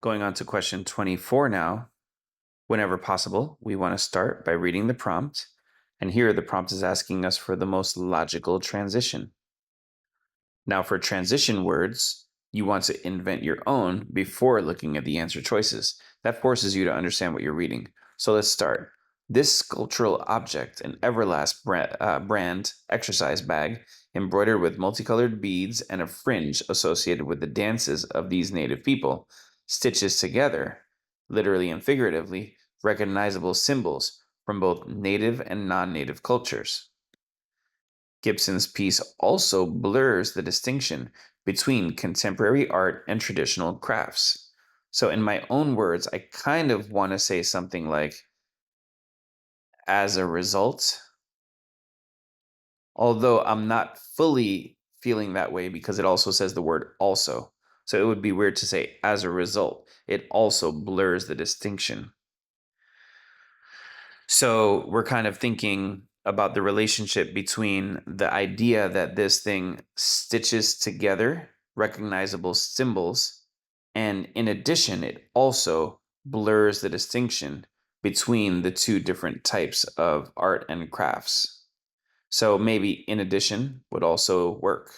Going on to question 24 now. Whenever possible, we want to start by reading the prompt. And here the prompt is asking us for the most logical transition. Now for transition words, you want to invent your own before looking at the answer choices. That forces you to understand what you're reading. So let's start. This sculptural object, an Everlast brand exercise bag, embroidered with multicolored beads and a fringe associated with the dances of these native people, stitches together, literally and figuratively, recognizable symbols from both native and non-native cultures. Gibson's piece also blurs the distinction between contemporary art and traditional crafts. So, in my own words, I kind of want to say something like, as a result, although I'm not fully feeling that way because it also says the word also. So, it would be weird to say, as a result, it also blurs the distinction. So we're kind of thinking about the relationship between the idea that this thing stitches together recognizable symbols, and in addition, it also blurs the distinction between the two different types of art and crafts. So maybe in addition would also work.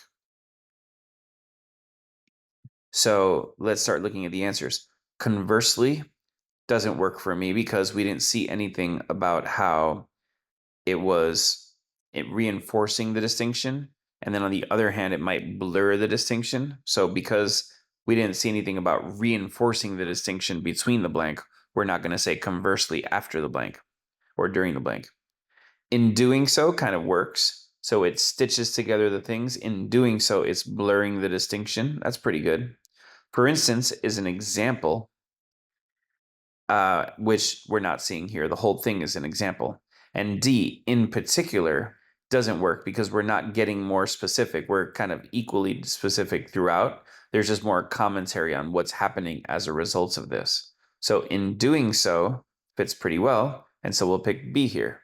So let's start looking at the answers. Conversely, doesn't work for me because we didn't see anything about how it reinforcing the distinction, and then on the other hand it might blur the distinction. So because we didn't see anything about reinforcing the distinction between the blank, we're not going to say conversely after the blank or during the blank. In doing so kind of works, so it stitches together the things. In doing so, it's blurring the distinction. That's pretty good. For instance is an example, which we're not seeing here. The whole thing is an example. And D, in particular, doesn't work because we're not getting more specific. We're kind of equally specific throughout. There's just more commentary on what's happening as a result of this. So in doing so, fits pretty well. And so we'll pick B here.